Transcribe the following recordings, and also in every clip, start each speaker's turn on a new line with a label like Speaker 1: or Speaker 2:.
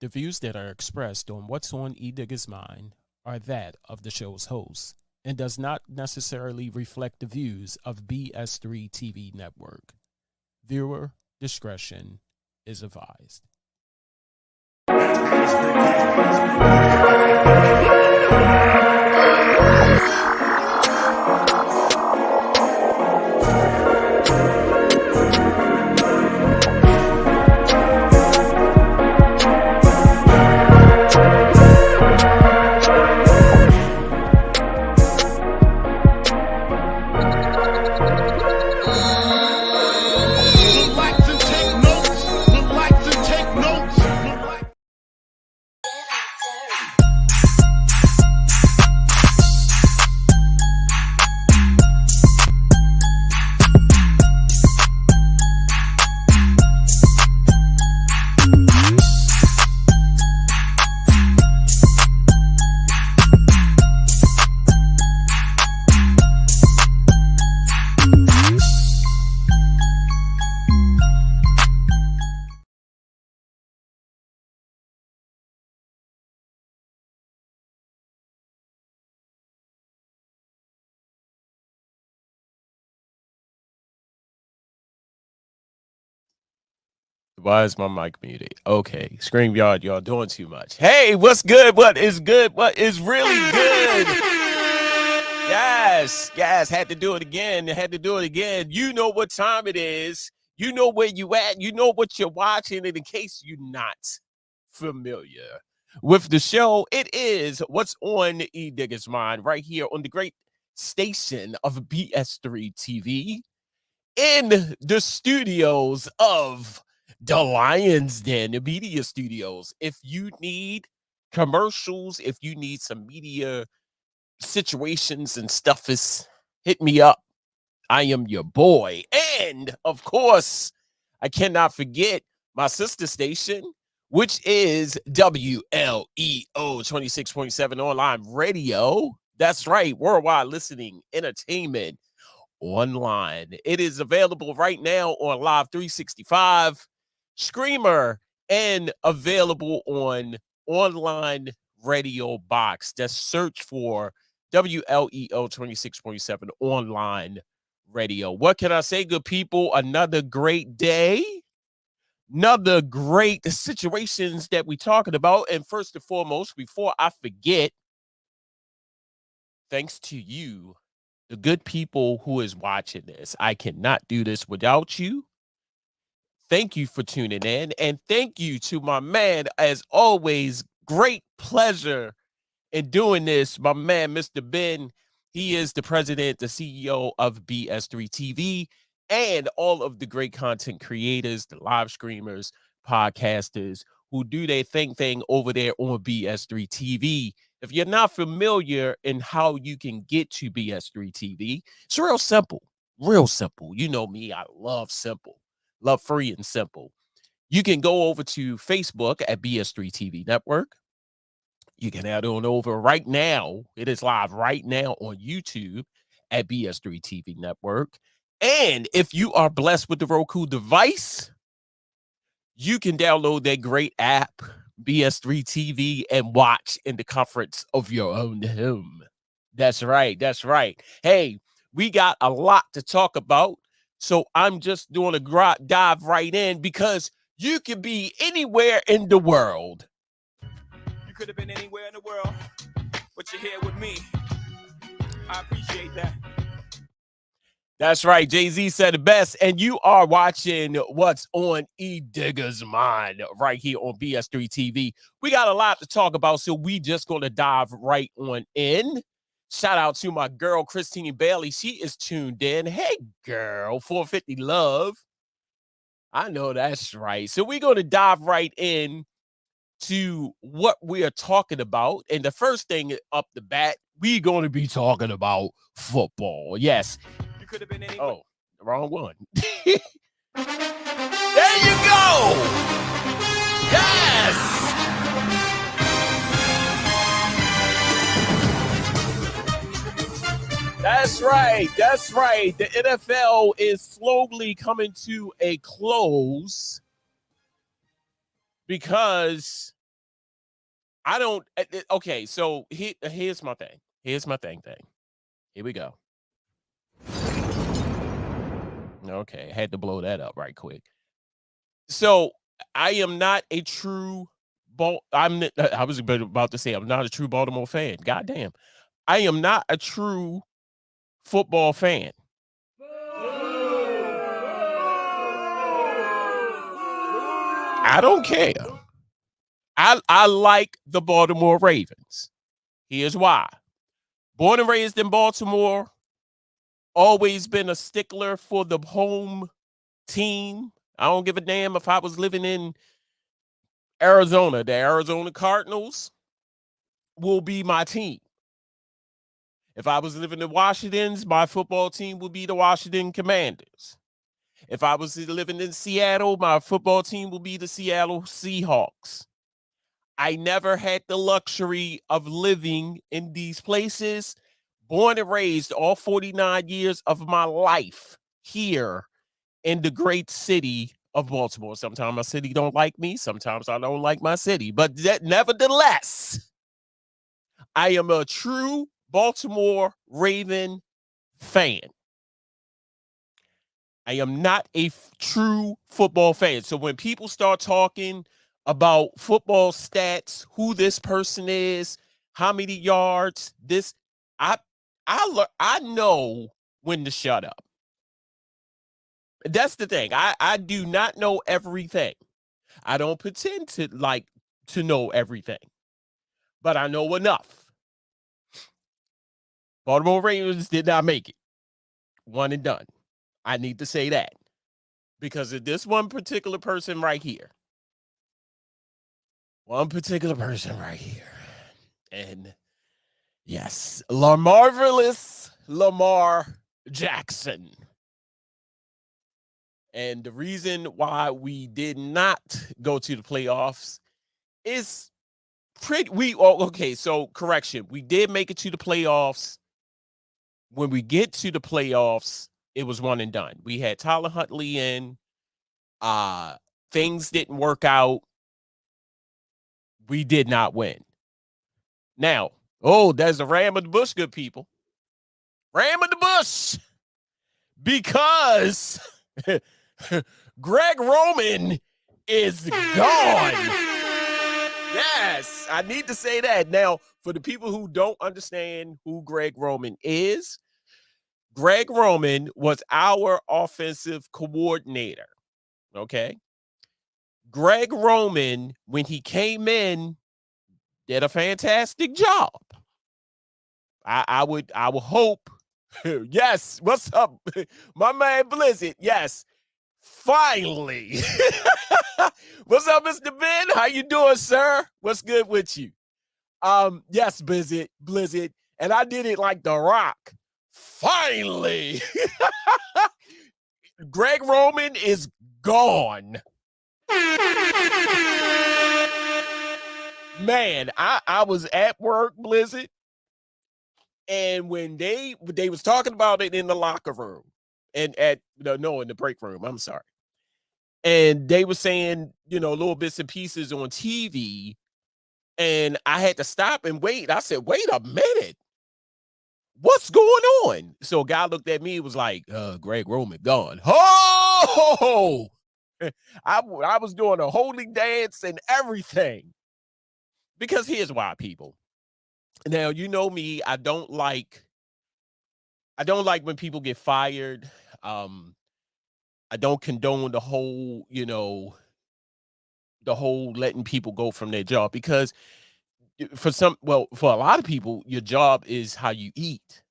Speaker 1: The views that are expressed on What's on Ediggas' Mind are that of the show's host and does not necessarily reflect the views of BS3 TV Network. Viewer discretion is advised. Why is my mic muted? Okay, Scream Yard, y'all doing too much. Hey, what's good? What is good? What is really good? Yes, had to do it again. You know what time it is. You know where you at. You know what you're watching. And in case you're not familiar with the show, it is What's on Ediggas' Mind right here on the great station of BS3 TV in the studios of the Lions Den, the media studios. If you need commercials, if you need some media situations and stuff, hit me up. I am your boy. And of course, I cannot forget my sister station, which is WLEO 26.7 online radio. That's right, worldwide listening entertainment online. It is available right now on Live 365, Screamer, and available on online radio box. Just search for WLEO 26.7 online radio. What can I say, good people? Another great day. Another great situations that we're talking about. And first and foremost, before I forget, thanks to you, the good people who is watching this. I cannot do this without you. Thank you for tuning in. And thank you to my man, as always, great pleasure in doing this. My man, Mr. Ben, he is the president, the CEO of BS3 TV, and all of the great content creators, the live streamers, podcasters who do their thing over there on BS3 TV. If you're not familiar in how you can get to BS3 TV, it's real simple. Real simple. You know me, I love simple. Love free and simple. You can go over to Facebook at BS3 TV Network. You can head on over right now. It is live right now on YouTube at BS3 TV Network. And if you are blessed with the Roku device, you can download that great app, BS3 TV, and watch in the comforts of your own home. That's right. Hey, we got a lot to talk about. So I'm just doing a dive right in because you can be anywhere in the world.
Speaker 2: You could have been anywhere in the world, but you're here with me. I appreciate that.
Speaker 1: That's right. Jay-Z said it best. And you are watching What's on Ediggas' Mind right here on BS3 TV. We got a lot to talk about, so we just going to dive right on in. Shout out to my girl, Christine Bailey. She is tuned in. Hey, girl, 450 love. I know that's right. So we're going to dive right in to what we are talking about. And the first thing up the bat, we're going to be talking about football. Yes.
Speaker 2: You could have been anywhere.
Speaker 1: Oh, the wrong one. There you go. Yes. That's right. The NFL is slowly coming to a close because I don't. Okay, so here's my thing. Here's my thing. Here we go. Okay, had to blow that up right quick. So I am not a true I was about to say I'm not a true Baltimore fan. God damn. I am not a true football fan. I don't care. I like the Baltimore Ravens. Here's why. Born and raised in Baltimore, always been a stickler for the home team. I don't give a damn if I was living in Arizona. The Arizona Cardinals will be my team. If I was living in Washington, my football team would be the Washington Commanders. If I was living in Seattle, my football team would be the Seattle Seahawks. I never had the luxury of living in these places. Born and raised all 49 years of my life here in the great city of Baltimore. Sometimes my city don't like me. Sometimes I don't like my city. But nevertheless, I am a true Baltimore Raven fan. I am not a true football fan. So when people start talking about football stats, who this person is, how many yards, this, I I know when to shut up. That's the thing. I do not know everything. I don't pretend to know everything, but I know enough. Baltimore Ravens did not make it. One and done. I need to say that because of this one particular person right here. One particular person right here. And yes, marvelous Lamar Jackson. And the reason why we did not go to the playoffs is okay, so correction. We did make it to the playoffs. When we get to the playoffs, it was one and done. We had Tyler Huntley in. Things didn't work out. We did not win. Now, there's a ram in the bush, good people. Ram in the bush. Because Greg Roman is gone. Yes, I need to say that. Now, for the people who don't understand who Greg Roman is, Greg Roman was our offensive coordinator. Okay. Greg Roman, when he came in, did a fantastic job. I would hope. Yes, what's up, my man Blizzard? Yes, finally. What's up, Mr. Ben? How you doing, sir? What's good with you? Yes, Blizzard, and I did it like The Rock. Finally, Greg Roman is gone. Man, I was at work, Blizzard, and when they was talking about it in the locker room and in the break room, I'm sorry. And they were saying, little bits and pieces on TV, and I had to stop and wait. I said, wait a minute. What's going on? So a guy looked at me and was like, Greg Roman gone. Oh, I was doing a holy dance and everything. Because here's why, people. Now, you know me, I don't like when people get fired. I don't condone the whole letting people go from their job, because for a lot of people, your job is how you eat.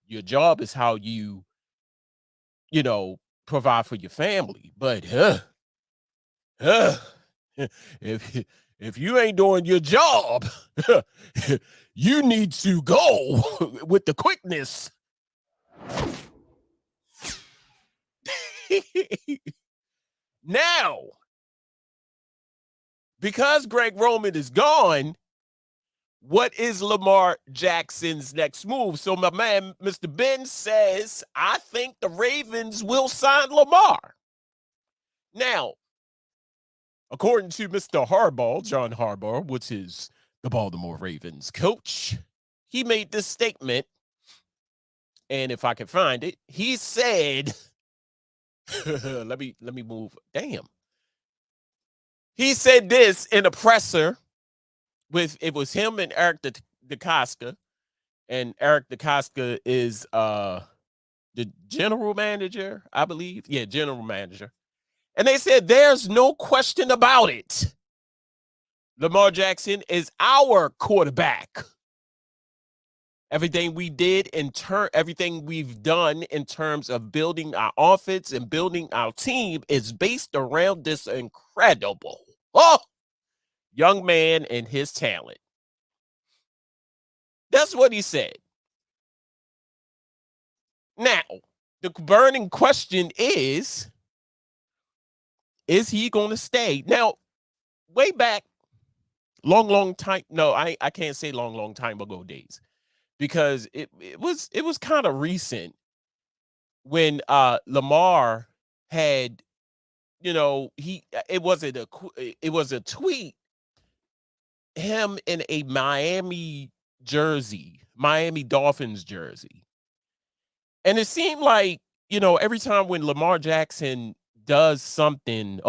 Speaker 1: Your job is how you provide for your family. But if you ain't doing your job, you need to go with the quickness. Now, because Greg Roman is gone, what is Lamar Jackson's next move? So my man, Mr. Ben, says, I think the Ravens will sign Lamar. Now, according to Mr. Harbaugh, John Harbaugh, which is the Baltimore Ravens coach, he made this statement, and if I can find it, he said, let me move. Damn. He said this in a presser with it was him and Eric DeCosta, and Eric DeCosta is the general manager, I believe. Yeah, general manager. And they said there's no question about it. Lamar Jackson is our quarterback. Everything we did everything we've done in terms of building our offense and building our team is based around this incredible young man and his talent. That's what he said. Now, the burning question is he going to stay? Now, way back, long time. No, I can't say long time ago days, because it was kind of recent when Lamar had, it wasn't it was a tweet, him in a Miami Dolphins jersey. And it seemed like, every time when Lamar Jackson does something,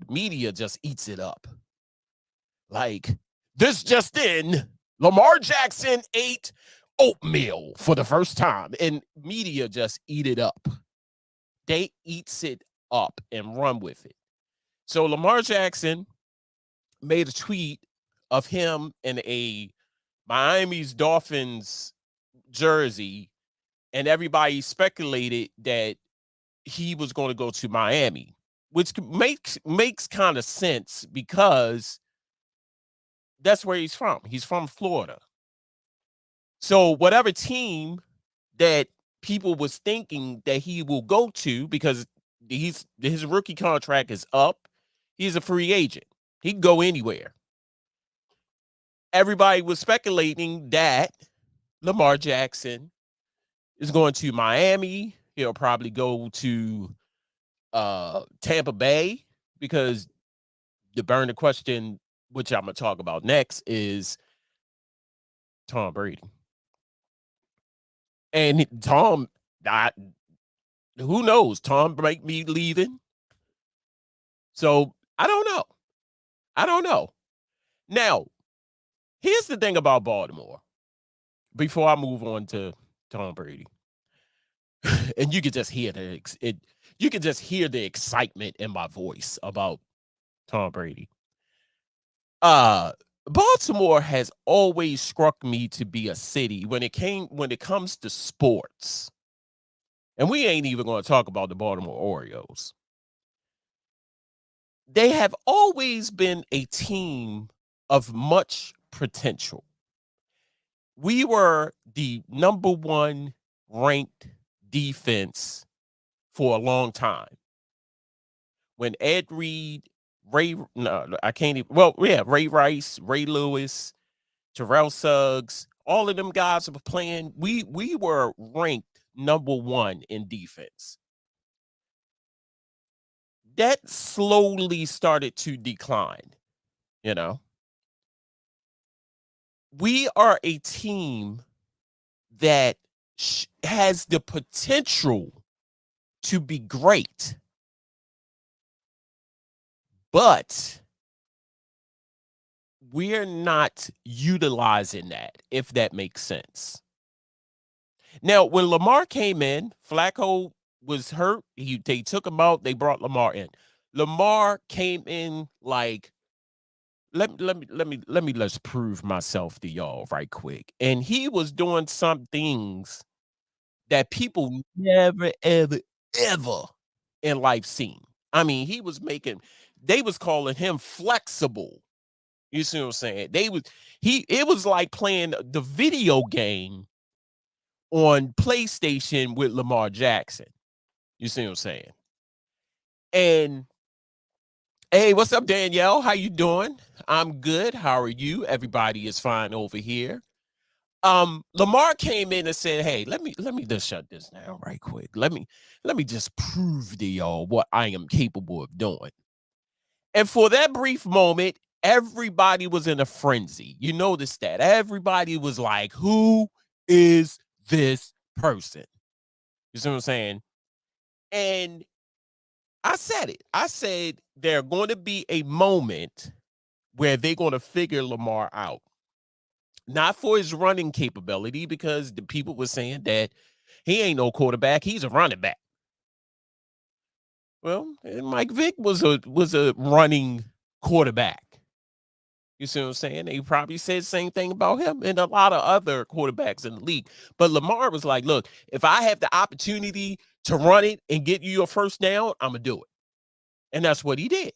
Speaker 1: media just eats it up. Like, this just in, Lamar Jackson ate oatmeal for the first time, and media just eat it up. They eats it up and run with it. So Lamar Jackson made a tweet of him in a Miami's Dolphins jersey, and everybody speculated that he was going to go to Miami, which makes kind of sense because that's where he's from. He's from Florida. So whatever team that people was thinking that he will go to, because his rookie contract is up, he's a free agent. He can go anywhere. Everybody was speculating that Lamar Jackson is going to Miami. He'll probably go to Tampa Bay, because the burning question, which I'm going to talk about next, is Tom Brady. And Tom, who knows? Tom might be leaving. So I don't know. Now, here's the thing about Baltimore. Before I move on to Tom Brady, and you can just hear you can just hear the excitement in my voice about Tom Brady. Baltimore has always struck me to be a city when it comes to sports. And we ain't even going to talk about the Baltimore Orioles. They have always been a team of much potential. We were the number one ranked defense for a long time. When Ed Reed, Ray Rice, Ray Lewis, Terrell Suggs, all of them guys were playing. We were ranked number one in defense. That slowly started to decline, you know. We are a team that has the potential to be great, but we're not utilizing that, if that makes sense. Now, when Lamar came in, Flacco was hurt. They took him out. They brought Lamar in. Lamar came in like, let's prove myself to y'all right quick. And he was doing some things that people never, ever, ever in life seen. I mean, they was calling him flexible. You see what I'm saying? It was like playing the video game on PlayStation with Lamar Jackson. You see what I'm saying? And hey, what's up, Danielle? How you doing? I'm good. How are you? Everybody is fine over here. Lamar came in and said, "Hey, let me just shut this down right quick. Let me just prove to y'all what I am capable of doing." And for that brief moment, everybody was in a frenzy. You notice that. Everybody was like, who is this person? You see what I'm saying? And I said it. I said there's going to be a moment where they're going to figure Lamar out. Not for his running capability, because the people were saying that he ain't no quarterback, he's a running back. Well, Mike Vick was a running quarterback. You see what I'm saying? They probably said the same thing about him and a lot of other quarterbacks in the league. But Lamar was like, look, if I have the opportunity to run it and get you your first down, I'm going to do it. And that's what he did.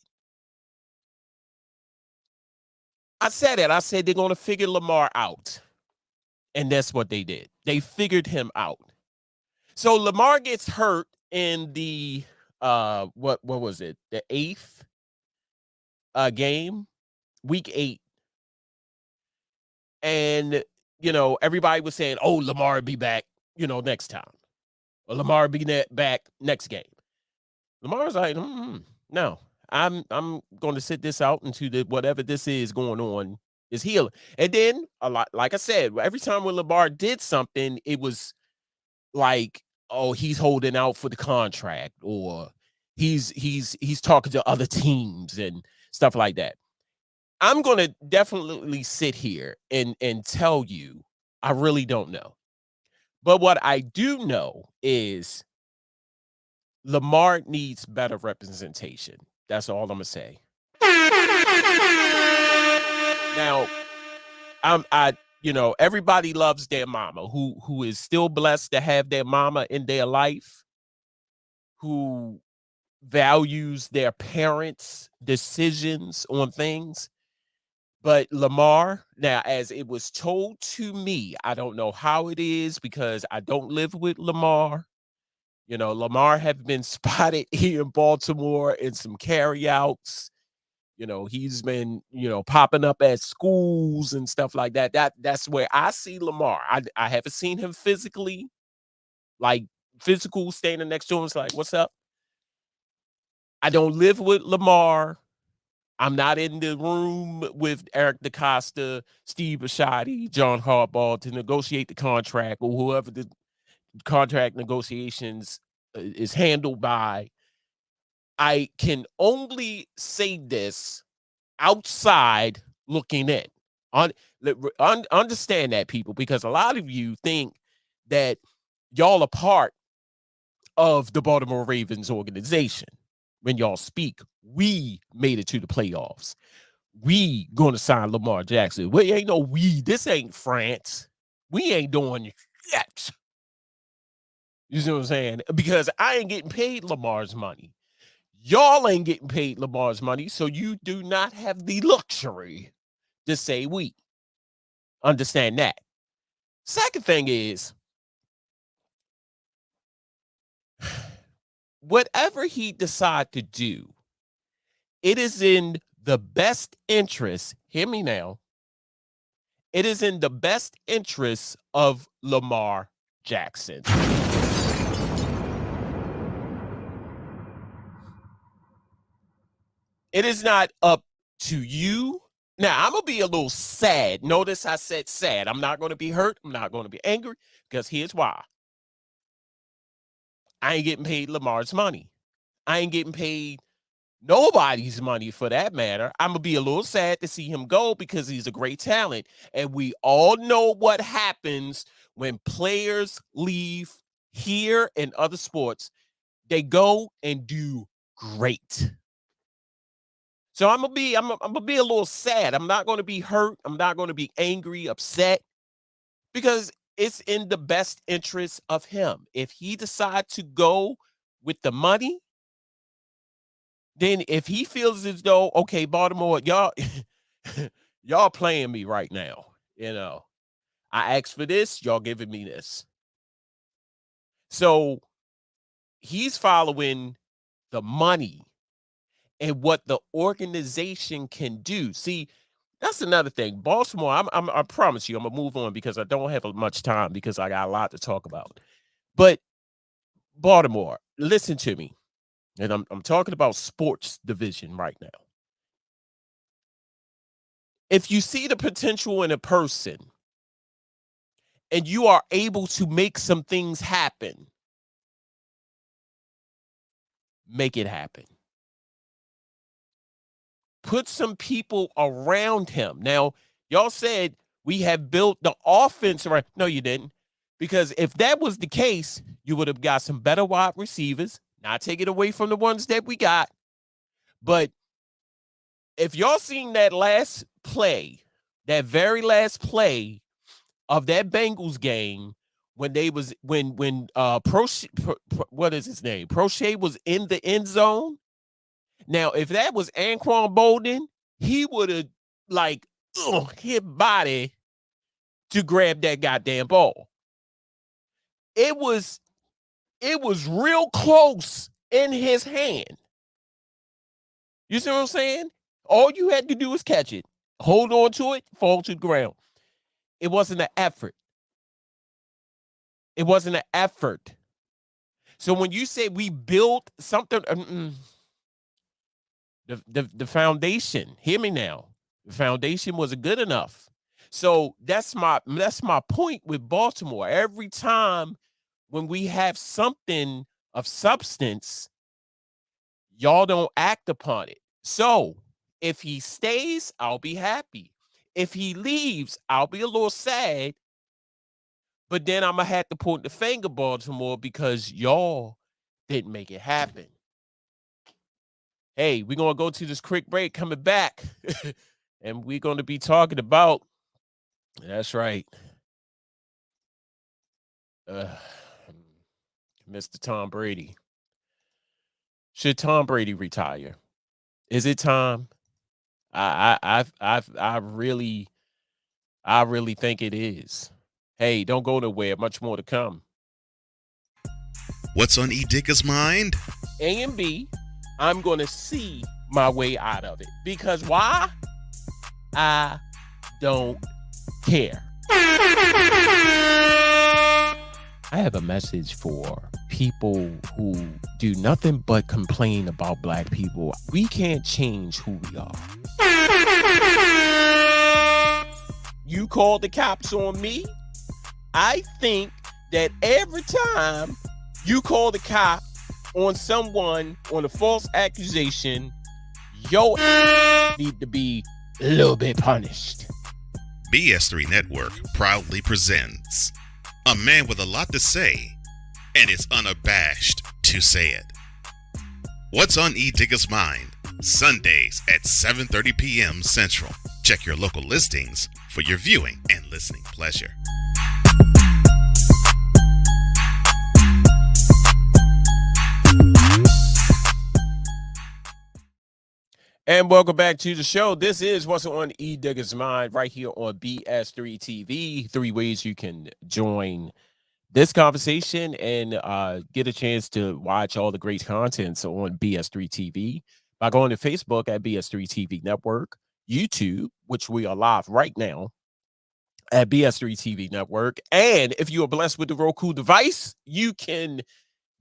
Speaker 1: I said it. I said they're going to figure Lamar out. And that's what they did. They figured him out. So Lamar gets hurt in the what was it? The 8th game, week 8. And everybody was saying, "Oh, Lamar will be back, next time. Or Lamar will be back next game." Lamar's like, "No. I'm going to sit this out until whatever this is going on is healing." And then a lot, like I said, every time when Lamar did something, it was like, oh, he's holding out for the contract, or he's talking to other teams and stuff like that. I'm going to definitely sit here and tell you I really don't know. But what I do know is Lamar needs better representation. That's all I'm going to say. Now, everybody loves their mama, who is still blessed to have their mama in their life, who values their parents' decisions on things. But Lamar, now, as it was told to me, I don't know how it is because I don't live with Lamar. Lamar have been spotted here in Baltimore in some carryouts. He's been, popping up at schools and stuff like that. That's where I see Lamar. I haven't seen him physically, like physical, standing next to him. It's like, what's up? I don't live with Lamar. I'm not in the room with Eric DeCosta, Steve Bisciotti, John Harbaugh to negotiate the contract, or whoever the contract negotiations is handled by. I can only say this outside looking in. Understand that, people, because a lot of you think that y'all are part of the Baltimore Ravens organization. When y'all speak, we made it to the playoffs. We going to sign Lamar Jackson. We ain't no we. This ain't France. We ain't doing that. You see what I'm saying? Because I ain't getting paid Lamar's money. Y'all ain't getting paid Lamar's money, so you do not have the luxury to say we. Understand that. Second thing is, whatever he decide to do, it is in the best interest, hear me now, it is in the best interest of Lamar Jackson. It is not up to you. Now, I'm going to be a little sad. Notice I said sad. I'm not going to be hurt. I'm not going to be angry, because here's why. I ain't getting paid Lamar's money. I ain't getting paid nobody's money for that matter. I'm going to be a little sad to see him go because he's a great talent. And we all know what happens when players leave here and other sports. They go and do great. So I'm gonna be a little sad. I'm not gonna be hurt. I'm not gonna be angry, upset, because it's in the best interest of him. If he decides to go with the money, then if he feels as though, okay, Baltimore, y'all, y'all playing me right now. I asked for this, y'all giving me this. So he's following the money and what the organization can do. See, that's another thing. Baltimore, I promise you, I'm gonna move on because I don't have much time because I got a lot to talk about. But Baltimore, listen to me, and I'm talking about sports division right now. If you see the potential in a person and you are able to make some things happen, make it happen. Put some people around him. Now, y'all said we have built the offense around. No, you didn't. Because if that was the case, you would have got some better wide receivers, not taking away from the ones that we got. But if y'all seen that last play, that very last play of that Bengals game, when they was when what is his name? Prochet was in the end zone. Now, if that was Anquan Bolden, he would have like hit body to grab that goddamn ball. It was real close in his hand. You see what I'm saying? All you had to do was catch it, hold on to it, fall to the ground. It wasn't an effort. It wasn't an effort. So when you say we built something, the foundation, hear me now. The foundation wasn't good enough. So that's my point with Baltimore. Every time when we have something of substance, y'all don't act upon it. So if he stays, I'll be happy. If he leaves, I'll be a little sad. But then I'm gonna have to point the finger, Baltimore, because y'all didn't make it happen. Hey, we're gonna go to this quick break. Coming back, and we're gonna be talking about. That's right, Mr. Tom Brady. Should Tom Brady retire? Is it time? I really think it is. Hey, don't go nowhere. Much more to come.
Speaker 3: What's on Ediggas' mind?
Speaker 1: A and B, I'm going to see my way out of it. Because why? I don't care. I have a message for people who do nothing but complain about black people. We can't change who we are. You called the cops on me. I think that every time you call the cop on someone on a false accusation, your need to be a little bit punished.
Speaker 3: BS3 Network proudly presents a man with a lot to say and is unabashed to say it. What's on Ediggas' mind? Sundays at 7:30 p.m. Central. Check your local listings for your viewing and listening pleasure.
Speaker 1: And welcome back to the show. This is What's on Ediggas' Mind right here on BS3 TV. 3 ways you can join this conversation and get a chance to watch all the great contents on BS3 TV by going to Facebook at BS3 TV Network, YouTube, which we are live right now at BS3 TV Network. And if you are blessed with the Roku device, you can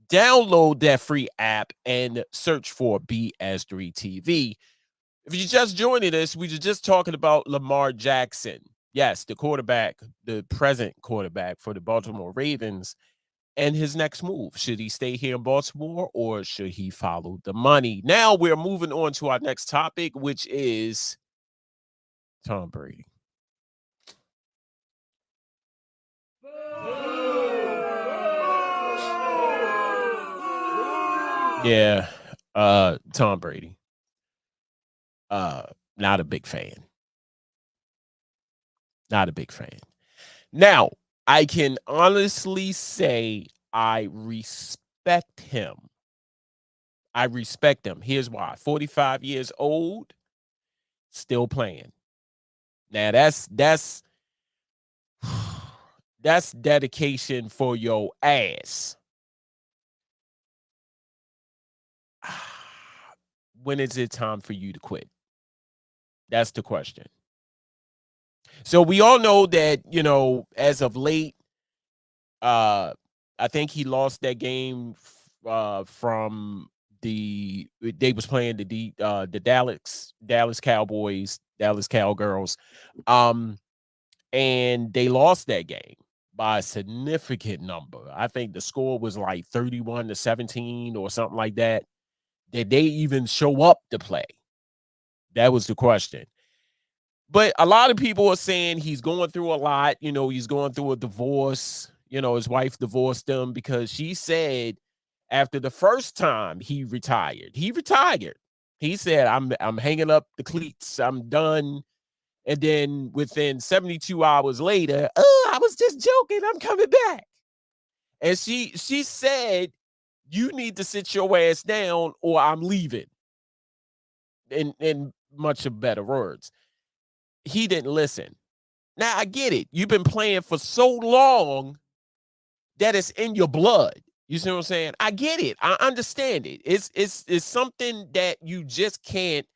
Speaker 1: download that free app and search for BS3 TV. If you're just joining us, we were just talking about Lamar Jackson. Yes, the quarterback, the present quarterback for the Baltimore Ravens, and his next move. Should he stay here in Baltimore or should he follow the money? Now we're moving on to our next topic, which is Tom Brady. Yeah, Tom Brady. Not a big fan. Not a big fan. Now, I can honestly say I respect him. I respect him. Here's why. 45 years old, still playing. Now that's that's dedication for your ass. When is it time for you to quit? That's the question. So we all know that, as of late, I think he lost that game from they was playing the Dallas Cowboys Dallas Cowgirls. And they lost that game by a significant number. I think the score was like 31-17 or something like that. Did they even show up to play? That was the question. But a lot of people are saying he's going through a lot. He's going through a divorce. His wife divorced him because she said after the first time he retired. He said, I'm hanging up the cleats. I'm done. And then within 72 hours later, I was just joking. I'm coming back. And she said, you need to sit your ass down or I'm leaving. In much of better words. He didn't listen. Now, I get it. You've been playing for so long that it's in your blood. You see what I'm saying? I get it. I understand it. It's something that you just can't.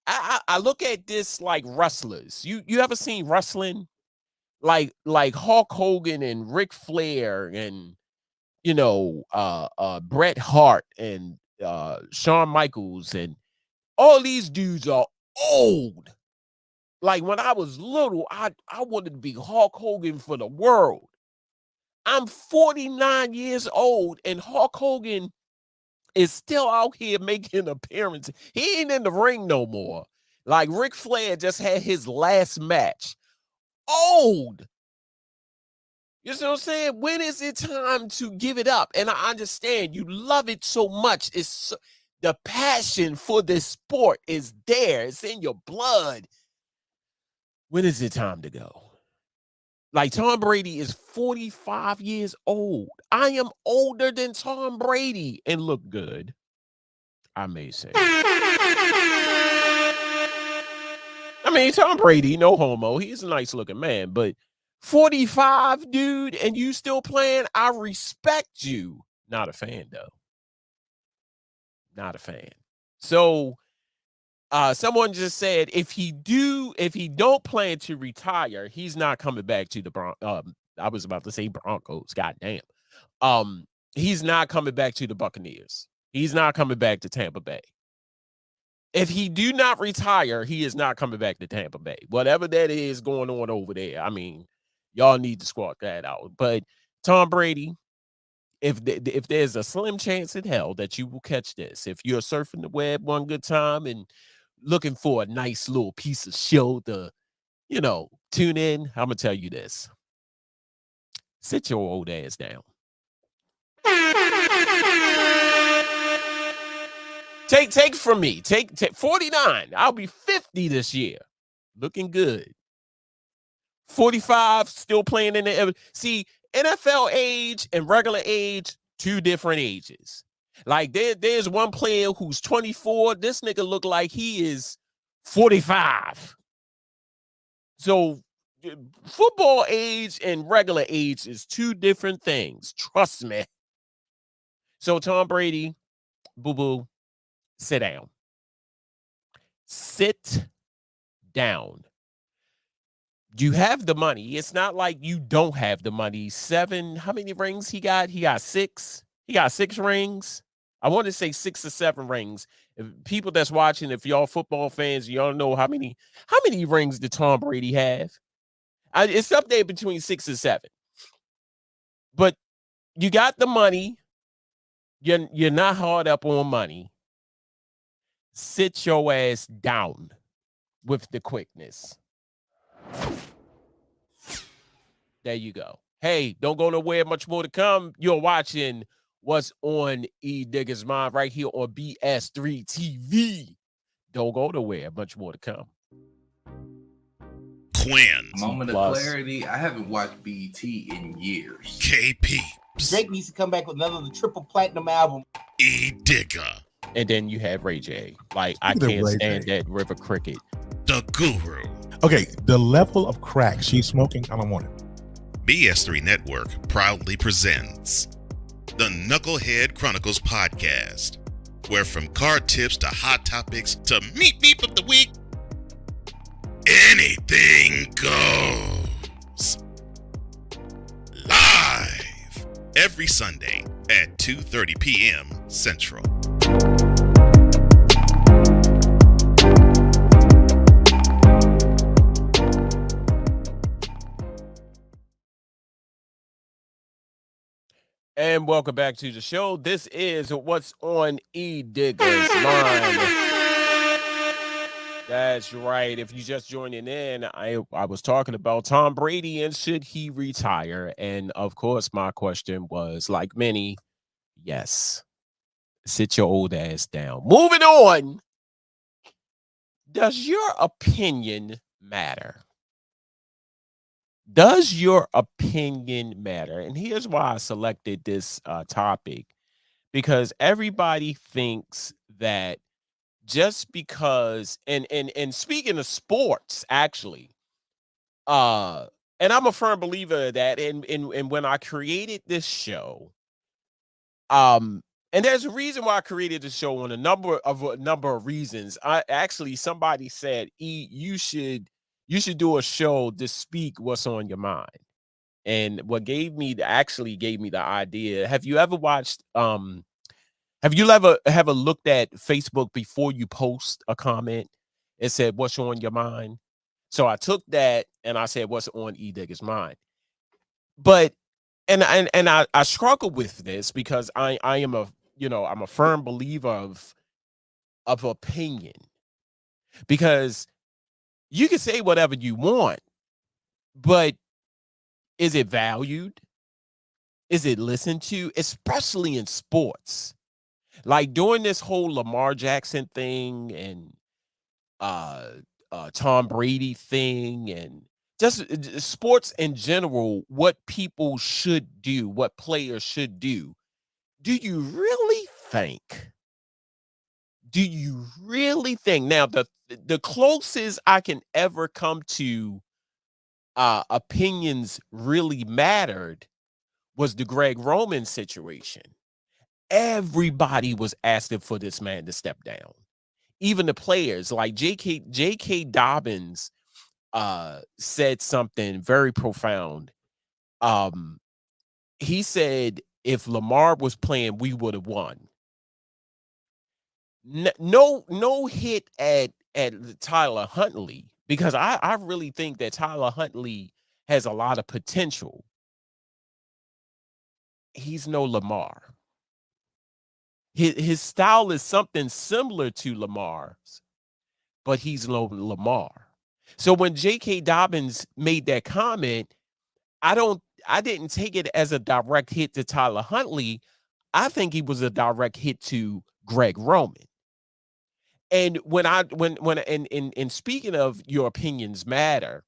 Speaker 1: I look at this like wrestlers. You ever seen wrestling? Like Hulk Hogan and Ric Flair and Bret Hart and Shawn Michaels and all these dudes are old. Like when I was little, I wanted to be Hulk Hogan for the world. I'm 49 years old and Hulk Hogan is still out here making appearances. He ain't in the ring no more. Like Ric Flair just had his last match. Old. You see what I'm saying? When is it time to give it up? And I understand you love it so much. The passion for this sport is there. It's in your blood. When is it time to go? Like Tom Brady is 45 years old. I am older than Tom Brady and look good, I may say. I mean, Tom Brady, no homo. He's a nice looking man, but 45, dude, and you still playing? I respect you. Not a fan, though. Not a fan. So someone just said if he don't plan to retire, he's not coming back to the I was about to say Broncos. Goddamn. He's not coming back to the Buccaneers. He's not coming back to Tampa Bay. If he do not retire, he is not coming back to Tampa Bay. Whatever that is going on over there, I mean, y'all need to squawk that out. But Tom Brady, if there's a slim chance in hell that you will catch this, if you're surfing the web one good time and looking for a nice little piece of show to, tune in, I'm going to tell you this. Sit your old ass down. Take from me. Take 49. I'll be 50 this year. Looking good. 45, still playing in the... See, NFL age and regular age, two different ages. Like, there's one player who's 24. This nigga look like he is 45. So, football age and regular age is two different things. Trust me. So, Tom Brady, boo-boo, sit down. Sit down. You have the money. It's not like you don't have the money. 7, how many rings he got? He got 6. He got 6 rings. I want to say 6 or 7 rings. If people that's watching, if y'all football fans, y'all know how many rings did Tom Brady have? It's up there between 6 and 7. But you got the money. You're not hard up on money. Sit your ass down with the quickness. There you go. Hey, don't go nowhere. Much more to come. You're watching What's on Ediggas Mind right here on BS3 TV. Don't go nowhere. Much more to come.
Speaker 3: Quinn.
Speaker 4: Moment of clarity. I haven't watched BET in years.
Speaker 3: KP.
Speaker 5: Drake needs to come back with another triple platinum album.
Speaker 3: Ediggas.
Speaker 1: And then you have Ray J. Like, I can't stand that River Cricket.
Speaker 3: The Guru.
Speaker 6: Okay, the level of crack she's smoking, I don't want it.
Speaker 3: BS3 Network proudly presents the Knucklehead Chronicles podcast, where from card tips to hot topics to meep of the week, anything goes. Live every Sunday at 2:30 p.m. Central.
Speaker 1: And welcome back to the show. This is What's on Ediggas Mind. That's right. If you just joining in, I was talking about Tom Brady and should he retire? And of course, my question was, like many, yes. Sit your old ass down. Moving on. Does your opinion matter? Does your opinion matter? And here's why I selected this topic, because everybody thinks that just because, and speaking of sports, actually, uh, and I'm a firm believer of that. And when I created this show, um, and there's a reason why I created the show on a number of reasons. I actually, somebody said, "E, you should do a show to speak what's on your mind." And what actually gave me the idea. Have you ever looked at Facebook before you post a comment? It said, "What's on your mind?" So I took that and I said, "What's on E Digger's mind?" But I struggle with this because I am I'm a firm believer of opinion, because you can say whatever you want, but is it valued? Is it listened to? Especially in sports. Like during this whole Lamar Jackson thing and uh Tom Brady thing, and just sports in general, what people should do, what players should do. Do you really think? Do you really think? Now, the closest I can ever come to opinions really mattered was the Greg Roman situation. Everybody was asking for this man to step down. Even the players, like J.K. Dobbins said something very profound. Um, he said if Lamar was playing, we would have won. No hit at Tyler Huntley, because I really think that Tyler Huntley has a lot of potential. He's no Lamar. His style is something similar to Lamar's, but he's no Lamar. So when J.K. Dobbins made that comment, I didn't take it as a direct hit to Tyler Huntley. I think he was a direct hit to Greg Roman. And when in speaking of your opinions matter,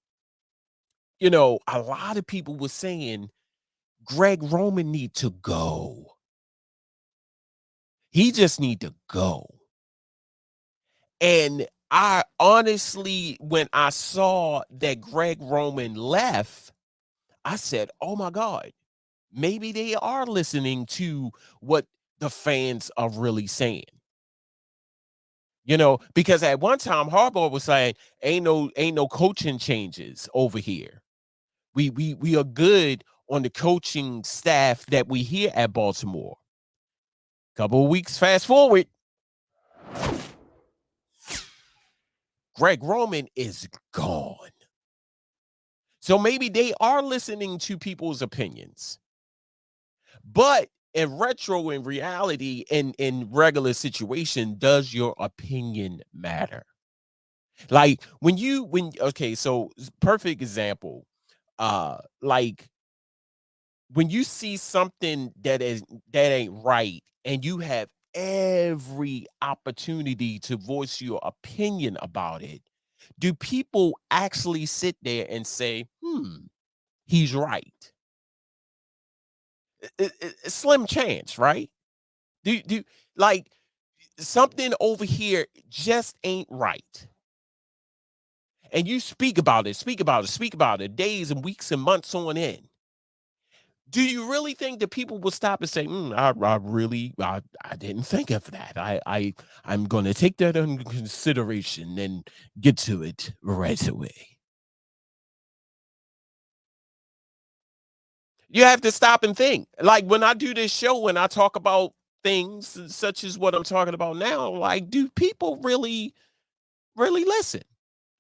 Speaker 1: a lot of people were saying Greg Roman need to go. He just need to go. And I honestly, when I saw that Greg Roman left, I said, "Oh my God, maybe they are listening to what the fans are really saying." Because at one time Harbaugh was saying, ain't no coaching changes over here. We are good on the coaching staff that we hear at Baltimore. Couple of weeks fast forward, Greg Roman is gone. So maybe they are listening to people's opinions. But in reality, in regular situation, does your opinion matter? Like okay, so perfect example. Like when you see something that ain't right and you have every opportunity to voice your opinion about it, do people actually sit there and say, he's right? Slim chance, right? Do like something over here just ain't right, and you speak about it, days and weeks and months on end. Do you really think that people will stop and say, I didn't think of that. I'm going to take that into consideration and get to it right away? You have to stop and think. Like when I do this show, when I talk about things such as what I'm talking about now, like, do people really listen?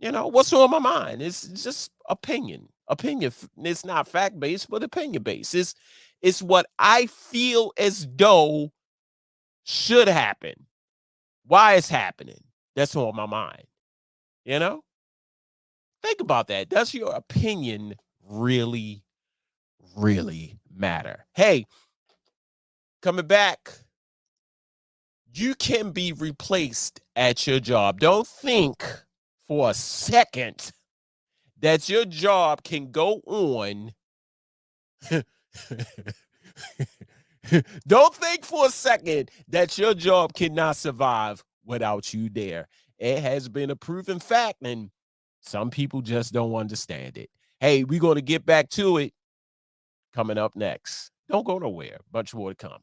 Speaker 1: What's on my mind? It's just opinion. Opinion. It's not fact based, but opinion based. It's what I feel as though should happen. Why it's happening. That's on my mind. You know? Think about that. Does your opinion really, really matter? Hey, coming back, you can be replaced at your job. Don't think for a second that your job can go on. Don't think for a second that your job cannot survive without you there. It has been a proven fact, and some people just don't understand it. Hey, we're going to get back to it coming up next. Don't go nowhere. Much more to come.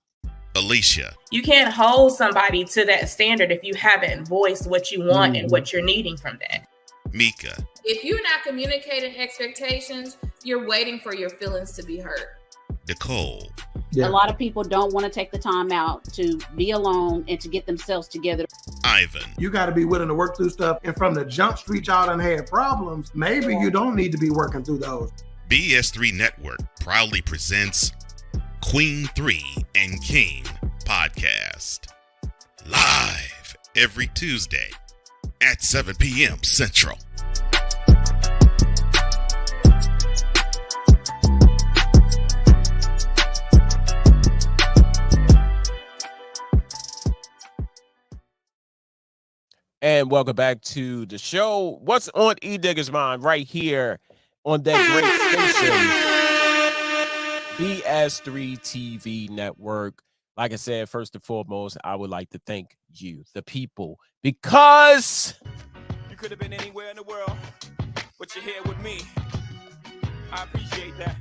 Speaker 3: Alicia.
Speaker 7: You can't hold somebody to that standard if you haven't voiced what you want and what you're needing from that.
Speaker 3: Mika.
Speaker 8: If you're not communicating expectations, you're waiting for your feelings to be hurt.
Speaker 3: Nicole.
Speaker 9: A lot of people don't want to take the time out to be alone and to get themselves together.
Speaker 3: Ivan.
Speaker 10: You got to be willing to work through stuff. And from the jump street, y'all done had problems. Maybe you don't need to be working through those.
Speaker 3: BS3 Network proudly presents Queen 3 and King podcast. Live every Tuesday at 7 p.m. Central.
Speaker 1: And welcome back to the show. What's on Ediggas' mind right here on that great station, BS3 TV Network. Like I said, first and foremost, I would like to thank you, the people, because
Speaker 2: You could have been anywhere in the world, but you're here with me. I appreciate that.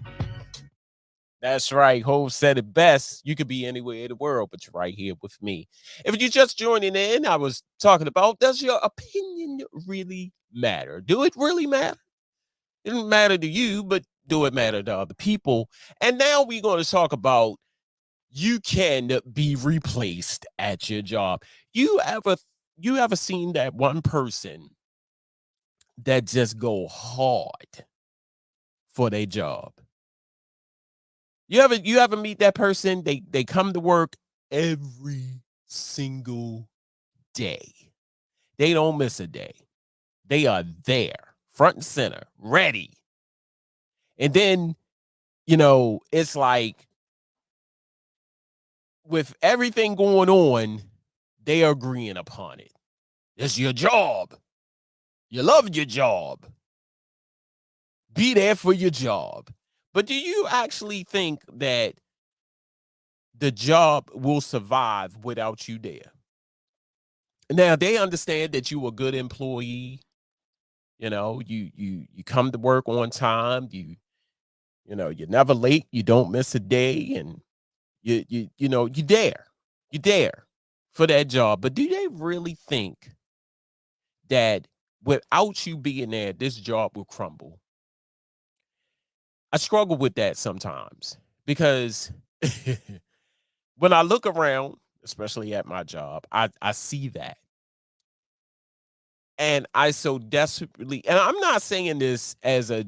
Speaker 1: that's right. Hov said it best. You could be anywhere in the world, but you're right here with me. If you're just joining in, I was talking about, does your opinion really matter? Do it really matter? It doesn't matter to you, but do it matter to other people? And now we're going to talk about you can be replaced at your job. You ever seen that one person that just go hard for their job? You ever meet that person? They come to work every single day. They don't miss a day. They are there, front and center, ready. And then, it's like with everything going on, they are agreeing upon it. It's your job. You love your job. Be there for your job. But do you actually think that the job will survive without you there? Now, they understand that you a good employee. You come to work on time. You're never late. You don't miss a day, and you're there. You're there for that job. But do they really think that without you being there, this job will crumble? I struggle with that sometimes because when I look around, especially at my job, I see that. And I so desperately, and I'm not saying this as a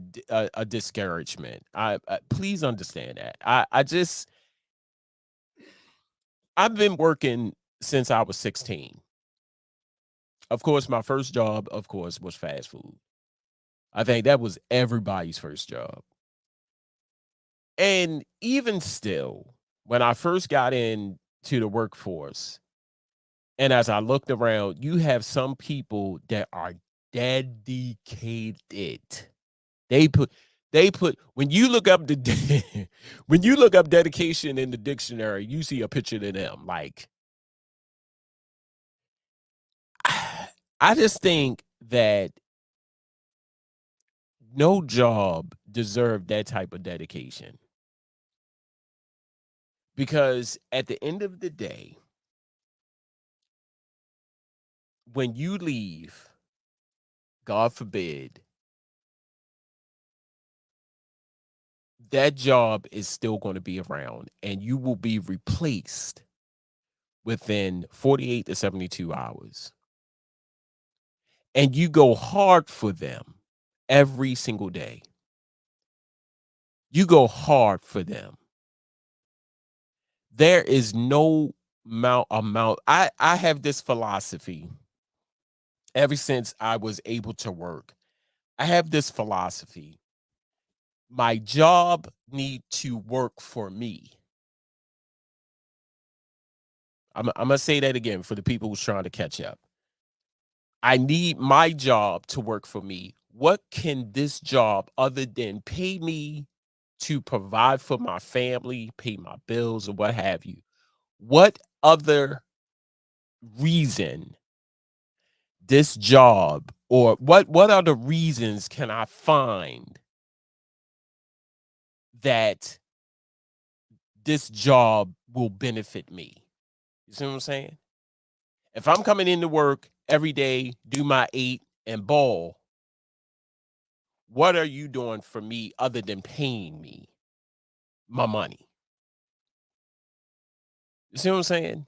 Speaker 1: discouragement. I please understand that. I've been working since I was 16. Of course, my first job, was fast food. I think that was everybody's first job. And even still, when I first got into the workforce, and as I looked around, you have some people that are dedicated. They put when you look up when you look up dedication in the dictionary, you see a picture of them. Like, I just think that no job deserved that type of dedication. Because at the end of the day, when you leave, God forbid, that job is still going to be around and you will be replaced within 48 to 72 hours. And you go hard for them every single day. You go hard for them. There is no amount. I have this philosophy ever since I was able to work. I have this philosophy. My job need to work for me. I'm gonna say that again for the people who's trying to catch up. I need my job to work for me. What can this job, other than pay me to provide for my family, pay my bills, or what have you? What other reason this job, or what other reasons can I find that this job will benefit me? You see what I'm saying? If I'm coming into work every day, do my 8 and ball, what are you doing for me other than paying me my money? You see what I'm saying?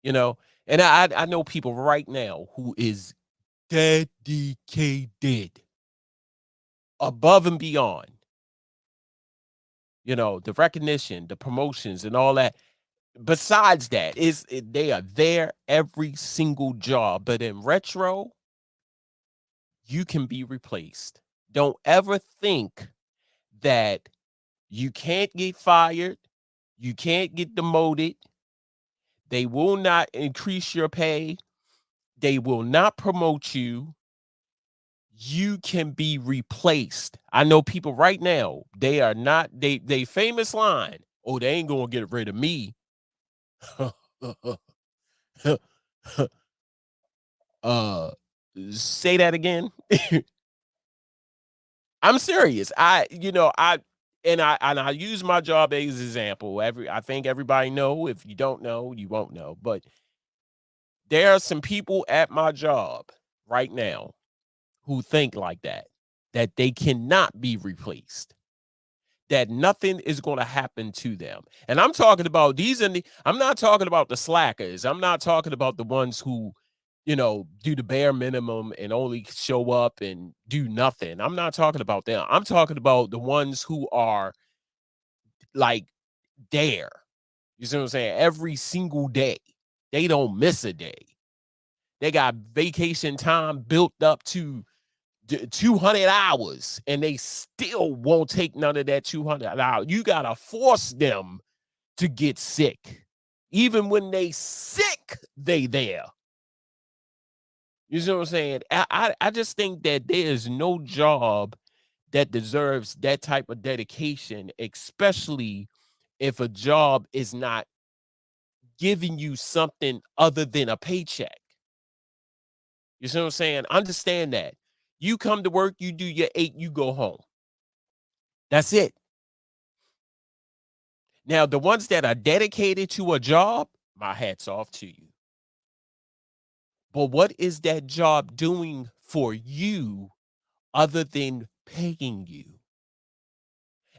Speaker 1: You know, and I know people right now who is dedicated above and beyond, you know, the recognition, the promotions, and all that. Besides that, they are there every single job, but in retro, you can be replaced. Don't ever think that you can't get fired, you can't get demoted. They will not increase your pay, they will not promote you. You can be replaced. I know people right now, they are not, they famous line, oh, they ain't gonna get rid of me. uh Say that again. I'm serious. I use my job as an example. I think everybody know. If you don't know, you won't know. But there are some people at my job right now who think like that they cannot be replaced, that nothing is going to happen to them. And I'm talking about I'm not talking about the slackers. I'm not talking about the ones who, do the bare minimum and only show up and do nothing. I'm not talking about them. I'm talking about the ones who are like there. You see what I'm saying? Every single day. They don't miss a day. They got vacation time built up to 200 hours, and they still won't take none of that 200 hours. You got to force them to get sick. Even when they sick, they there. You see what I'm saying? I just think that there is no job that deserves that type of dedication, especially if a job is not giving you something other than a paycheck. You see what I'm saying? Understand that. You come to work, you do your 8, you go home. That's it. Now, the ones that are dedicated to a job, my hat's off to you. But what is that job doing for you other than paying you?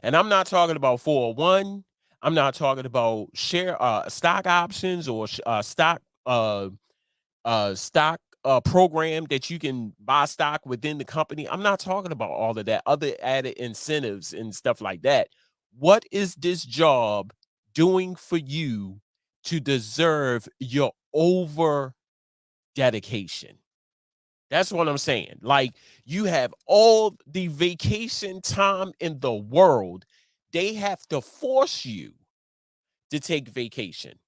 Speaker 1: And I'm not talking about 401. I'm not talking about stock options or stock program that you can buy stock within the company. I'm not talking about all of that, other added incentives and stuff like that. What is this job doing for you to deserve your over dedication? That's what I'm saying. Like, you have all the vacation time in the world. They have to force you to take vacation.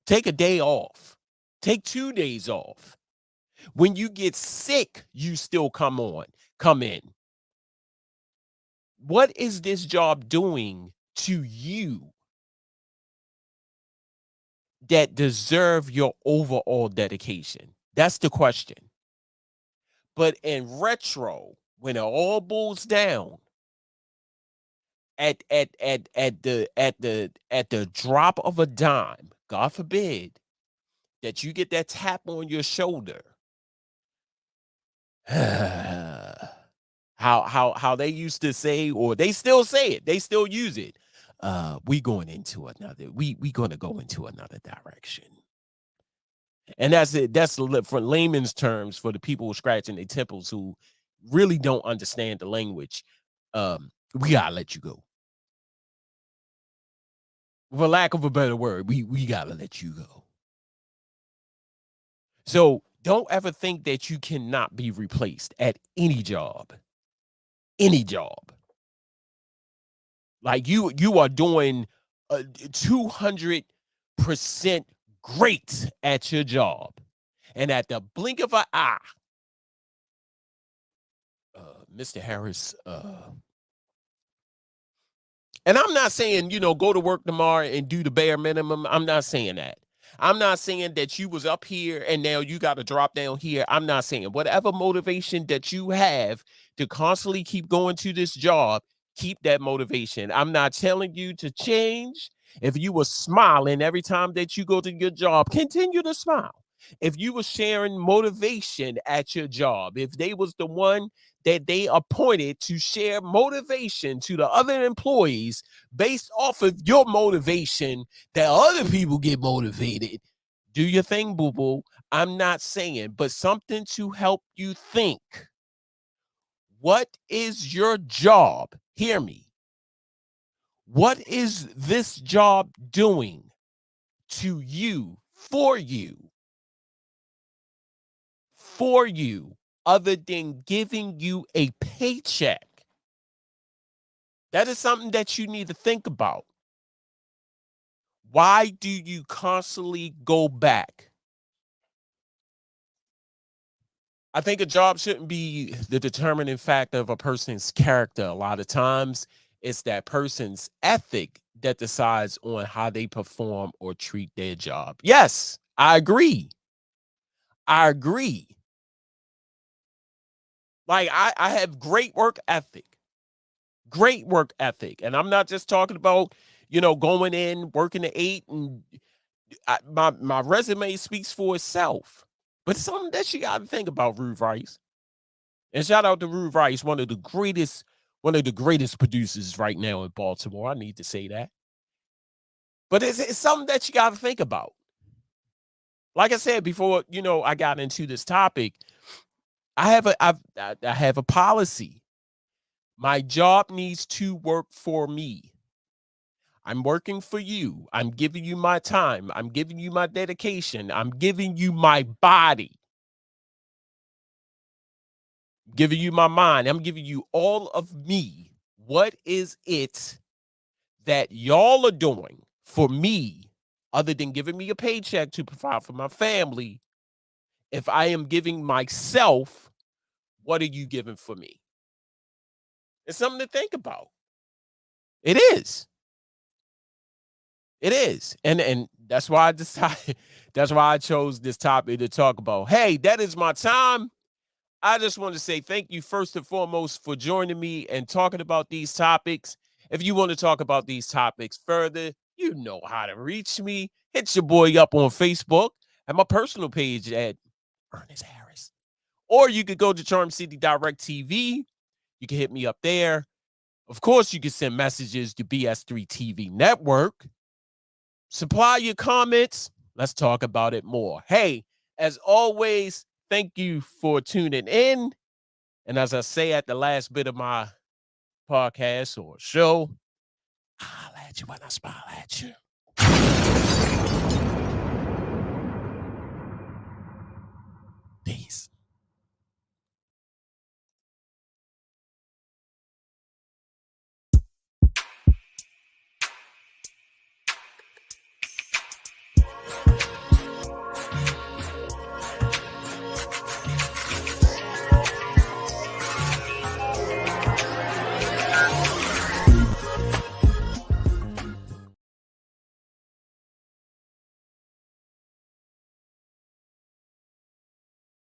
Speaker 1: Take a day off. Take 2 days off. When you get sick, you still come in. What is this job doing to you that deserve your overall dedication? That's the question. But in retro, when it all boils down, at the drop of a dime, God forbid, that you get that tap on your shoulder. How they used to say, or they still say it, they still use it. We going to go into another direction. And that's it. That's for layman's terms for the people scratching their temples who really don't understand the language. We gotta let you go. For lack of a better word, we gotta let you go. So don't ever think that you cannot be replaced at any job. Any job. Like you are doing 200% great at your job. And at the blink of an eye, Mr. Harris, and I'm not saying, go to work tomorrow and do the bare minimum. I'm not saying that. I'm not saying that you was up here and now you got to drop down here. I'm not saying whatever motivation that you have to constantly keep going to this job, keep that motivation. I'm not telling you to change. If you were smiling every time that you go to your job, continue to smile. If you were sharing motivation at your job, if they was the one that they appointed to share motivation to the other employees based off of your motivation, that other people get motivated, do your thing, boo-boo. I'm not saying, but something to help you think. What is your job? Hear me. What is this job doing to you, for you, other than giving you a paycheck? That is something that you need to think about. Why do you constantly go back? I think a job shouldn't be the determining factor of a person's character. A lot of times, it's that person's ethic that decides on how they perform or treat their job. Yes, I agree. I agree. Like, I have great work ethic. Great work ethic. And I'm not just talking about, going in, working at 8 and my resume speaks for itself. But it's something that you got to think about, Rude Rice. And shout out to Rude Rice, one of the greatest producers right now in Baltimore. I need to say that. But it's something that you got to think about. Like I said before, I got into this topic. I have a policy. My job needs to work for me. I'm working for you. I'm giving you my time. I'm giving you my dedication. I'm giving you my body. I'm giving you my mind. I'm giving you all of me. What is it that y'all are doing for me other than giving me a paycheck to provide for my family? If I am giving myself, what are you giving for me? It's something to think about. It is. It is. And that's why I decided, that's why I chose this topic to talk about. Hey, that is my time. I just want to say thank you first and foremost for joining me and talking about these topics. If you want to talk about these topics further, you know how to reach me. Hit your boy up on Facebook at my personal page at Ernest Harris. Or you could go to Charm City Direct TV. You can hit me up there. Of course, you can send messages to BS3 TV Network. Supply your comments. Let's talk about it more. Hey, as always, thank you for tuning in. And as I say at the last bit of my podcast or show, I'll at you when I smile at you.